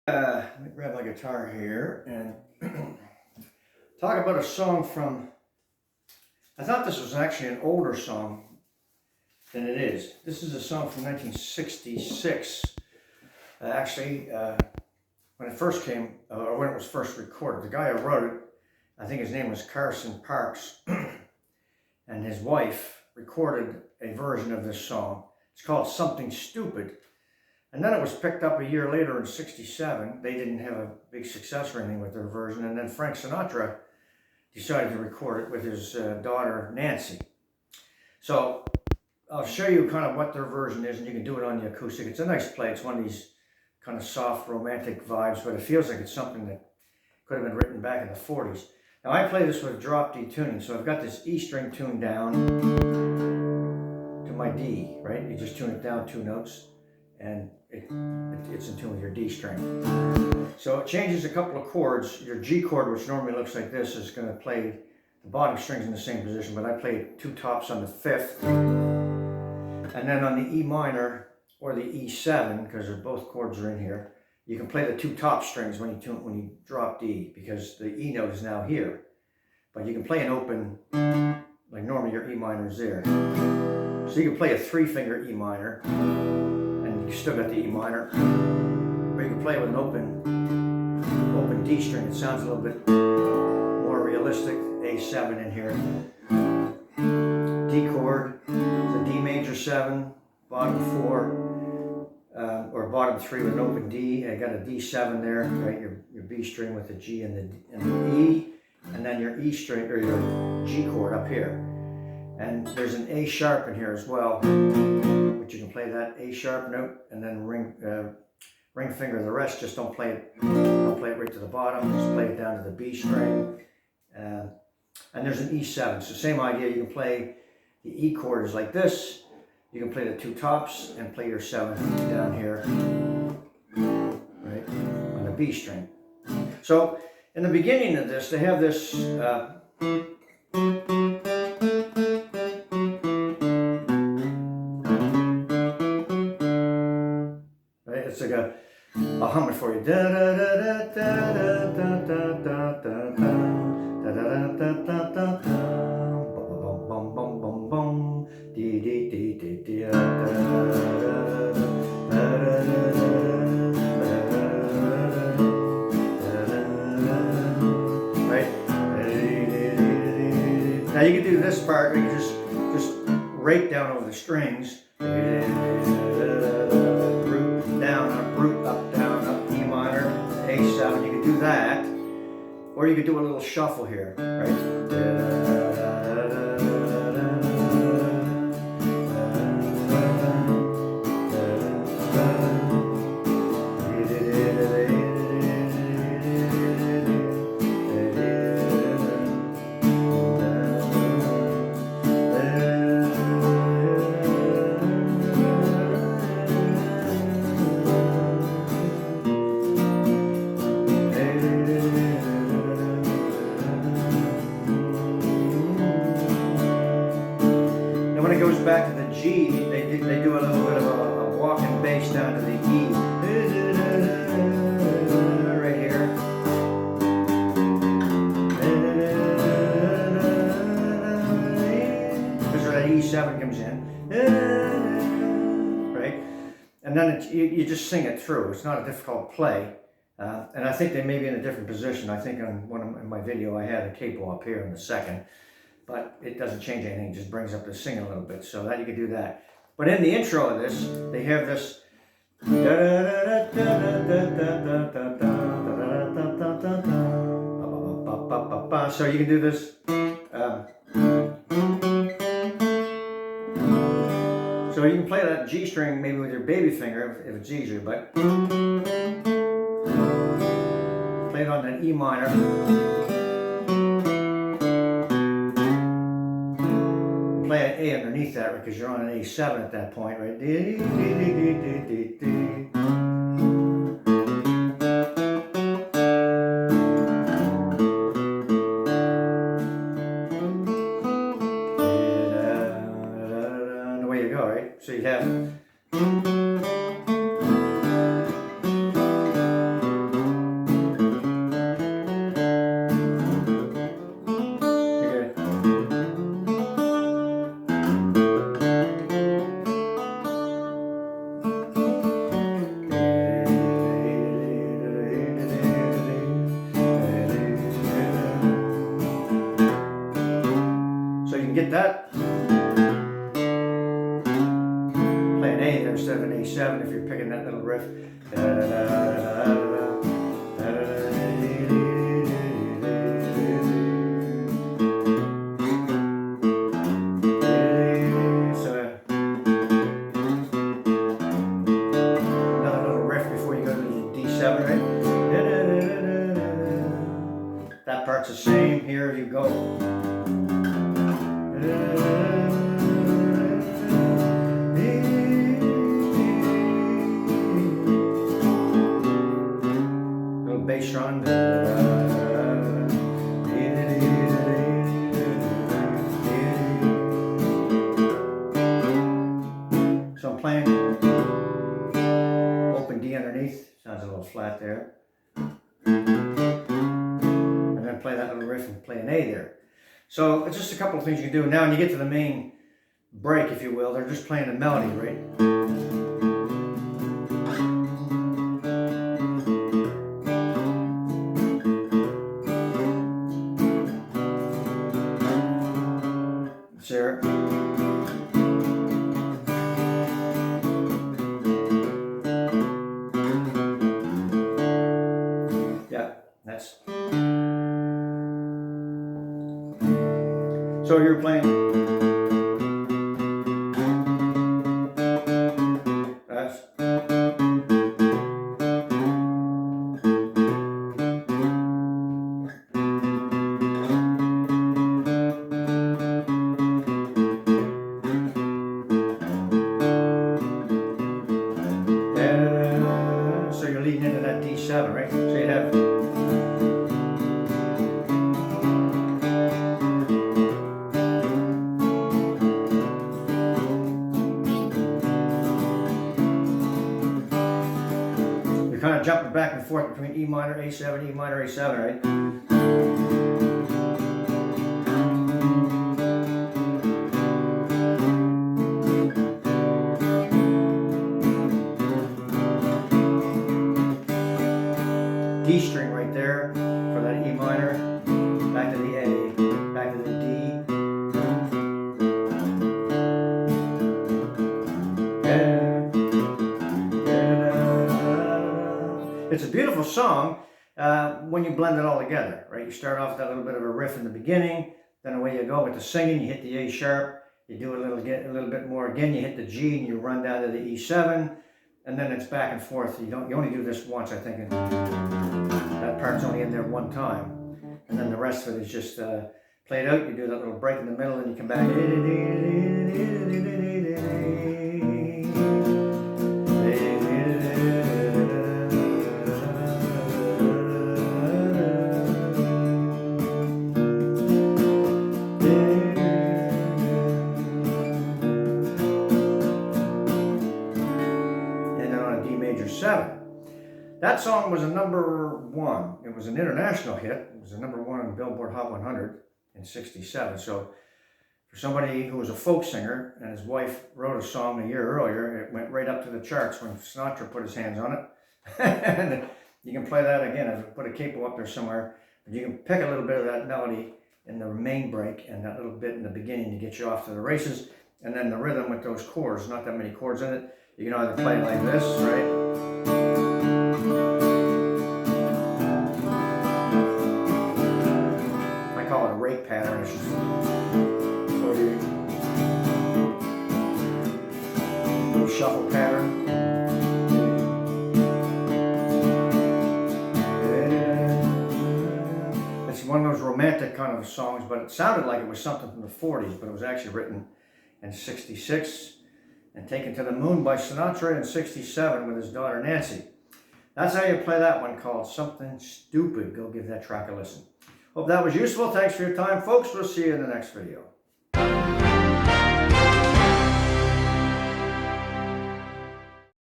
Let me grab my guitar here and talk about a song from, I thought this was actually an older song than it is. This is a song from 1966. When it first came, or when it was first recorded, the guy who wrote it, I think his name was Carson Parks, and his wife recorded a version of this song. It's called Something Stupid. And then it was picked up a year later in '67. They didn't have a big success or anything with their version. And then Frank Sinatra decided to record it with his daughter, Nancy. So I'll show you kind of what their version is, and you can do it on the acoustic. It's a nice play. It's one of these kind of soft, romantic vibes, but it feels like it's something that could have been written back in the 40s. Now I play this with drop D tuning. So I've got this E string tuned down to my D, right? You just tune it down 2 notes, and it's in tune with your D string. So it changes a couple of chords. Your G chord, which normally looks like this, is going to play the bottom strings in the same position, but I play 2 tops on the 5th. And then on the E minor or the E7, because both chords are in here, you can play the 2 top strings when you drop D, because the E note is now here. But you can play an open, like normally your E minor is there. So you can play a 3-finger E minor, you still got the E minor, or you can play with an open D string. It sounds a little bit more realistic. A7 in here. D chord, the D major 7, bottom 4, or bottom 3 with an open D. I got a D7 there, right? Your B string with the G and the E, and then your E string or your G chord up here. And there's an A sharp in here as well. You can play that A sharp note and then ring finger the rest. Just don't play it right to the bottom. Just play it down to the B string. And there's an E7. So same idea. You can play the E chord is like this. You can play the 2 tops and play your 7 down here, right, on the B string. So in the beginning of this, they have this. It's like I'll hum it for you. Da da da da da da da da da da da da da da. Bum bum bum bum bum. Dee dee dee dee dee. Right. Now you can do this part where you just rake down over the strings. A7, you can do that, or you could do a little shuffle here, right? When it goes back to the G, they do a little bit of a walking bass down to the E, right here. That's where that E7 comes in, right? And then you just sing it through. It's not a difficult play. And I think they may be in a different position. I think in my video I had a capo up here in the 2nd. But it doesn't change anything, it just brings up the singing a little bit, so that you can do that. But in the intro of this, they have this. So you can do this. So you can play that G string maybe with your baby finger if it's easier, but play it on that E minor. Play an A underneath that because you're on an A7 at that point, right? And away you go, right? So you have you're picking that little riff. That part's the same. Here you go. Little bass run. So I'm playing open D underneath. Sounds a little flat there. Play that little riff and play an A there. So it's just a couple of things you can do. Now when you get to the main break, if you will, they're just playing the melody, right? Let's hear it. Yeah, that's... So you're playing. That's. So you're leading into that D7, right? So you'd have. Kind of jumping back and forth between E minor, A7, E minor, A7, right? D string right there for that E minor, back to the A, back to the D. It's a beautiful song when you blend it all together, right? You start off with that little bit of a riff in the beginning, then away you go with the singing. You hit the A sharp, you do a little bit more again. You hit the G and you run down to the E7, and then it's back and forth. You only do this once, I think. And that part's only in there one time, and then the rest of it is just played out. You do that little break in the middle, and you come back. That song was a #1. It was an international hit. It was a #1 on the Billboard Hot 100 in '67. So for somebody who was a folk singer and his wife wrote a song a year earlier, it went right up to the charts when Sinatra put his hands on it. And you can play that again. I've put a capo up there somewhere. But you can pick a little bit of that melody in the main break and that little bit in the beginning to get you off to the races. And then the rhythm with those chords, not that many chords in it. You can either play like this, right? I call it a rake pattern. It's just or a little shuffle pattern. It's one of those romantic kind of songs, but it sounded like it was something from the 40s, but it was actually written in '66 and taken to the moon by Sinatra in '67 with his daughter Nancy. That's how you play that one, called Something Stupid. Go give that track a listen. Hope that was useful. Thanks for your time, folks. We'll see you in the next video.